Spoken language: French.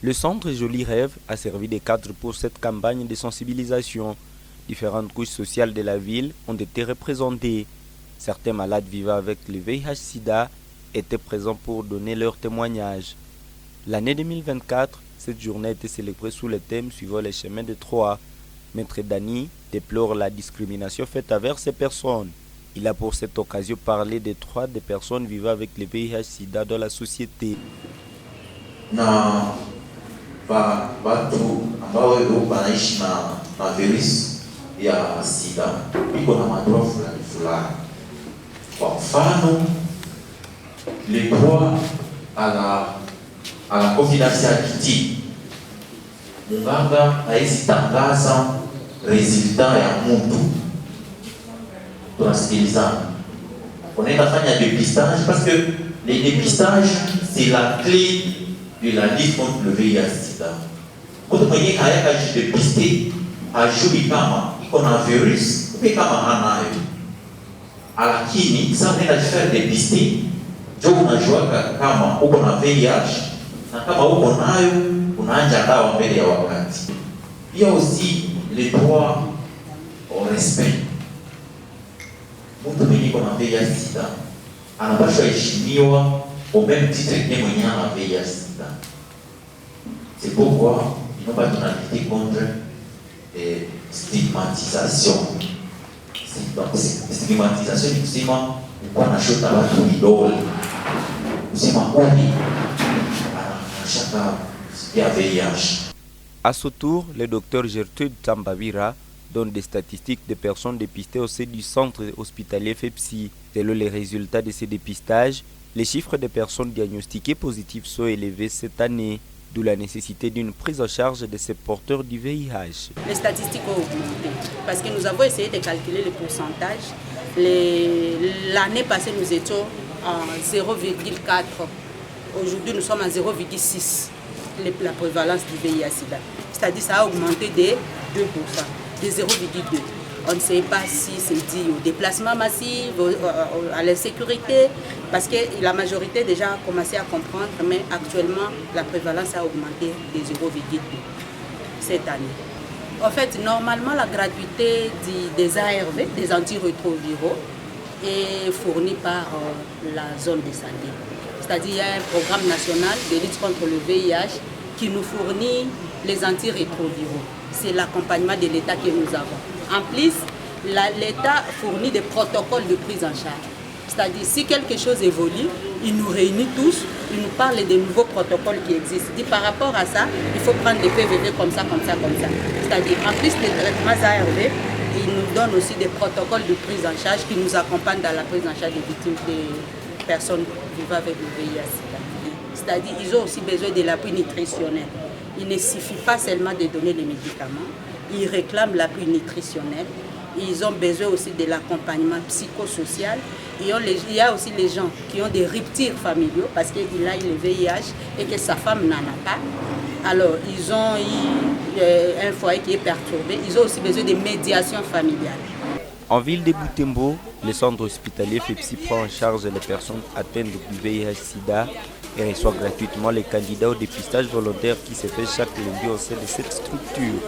Le centre Joli Rêve a servi de cadre pour cette campagne de sensibilisation. Différentes couches sociales de la ville ont été représentées. Certains malades vivant avec le VIH-Sida étaient présents pour donner leur témoignage. L'année 2024, cette journée a été célébrée sous le thème suivant les chemins de Troie. Maître Dani déplore la discrimination faite envers ces personnes. Il a pour cette occasion parlé des droits des personnes vivant avec le VIH-Sida dans la société. Na watu ambao wanaishi na virusi ya sida iko na madroa fulani fulani. Kwa mfano, le droit à la confidentialité. Munganga haezi tangaza resultat ya mtu. Tunasikilizana. Unaenda fanya dépistage parce que les dépistages c'est la clé de la lutte contre le VIH-Sida. Mtu mwenye hayaka jidepiste ajui kama iko na virus upe kama hanayo, lakini sasa unaenda faire dépister jo unajua kama uko na VIH na kama uko nayo unaanja dawa mbele ya wakati. Il y a aussi le droit au respect. Mtu mwenye iko na VIH-Sida anapaswa heshimiwa au même titre que mwenye ana VIH-Sida. C'est pourquoi il faut lutter contre stigmatisation. Stigmatisation ni kusema kwa nashota watu vidole, kusema huyu anashaka ya VIH. À ce tour, le docteur Gertrude Tambavira donne des statistiques des personnes dépistées au sein du centre hospitalier FEPSI. Selon les résultats de ces dépistages, les chiffres des personnes diagnostiquées positives sont élevés cette année, d'où la nécessité d'une prise en charge de ces porteurs du VIH. Les statistiques ont augmenté parce que nous avons essayé de calculer le pourcentage. L'année passée, nous étions à 0,4. Aujourd'hui, nous sommes à 0,6, la prévalence du VIH-Sida. C'est-à-dire que ça a augmenté de 2%, de 0,2. On ne sait pas si c'est dû au déplacement massif, à l'insécurité, parce que la majorité déjà a commencé à comprendre, mais actuellement, la prévalence a augmenté de 0,2 cette année. En fait, normalement, la gratuité des ARV, des antirétroviraux, est fournie par la zone de santé. C'est-à-dire qu'il y a un programme national de lutte contre le VIH qui nous fournit les antirétroviraux. C'est l'accompagnement de l'État que nous avons. En plus, l'État fournit des protocoles de prise en charge. C'est-à-dire, si quelque chose évolue, il nous réunit tous, il nous parle des nouveaux protocoles qui existent. Il dit, par rapport à ça, il faut prendre des PVV comme ça, comme ça, comme ça. C'est-à-dire, en plus des traitements ARV, il nous donne aussi des protocoles de prise en charge qui nous accompagnent dans la prise en charge des victimes, des personnes vivant avec le VIH. C'est-à-dire, ils ont aussi besoin de l'appui nutritionnel. Il ne suffit pas seulement de donner les médicaments, ils réclament l'appui nutritionnel. Ils ont besoin aussi de l'accompagnement psychosocial. Il y a aussi les gens qui ont des ruptures familiaux parce qu'il a le VIH et que sa femme n'en a pas. Alors, ils ont un foyer qui est perturbé. Ils ont aussi besoin de médiation familiale. En ville de Butembo, le centre hospitalier FEPSI prend en charge les personnes atteintes du VIH-Sida et reçoit gratuitement les candidats au dépistage volontaire qui se fait chaque lundi au sein de cette structure.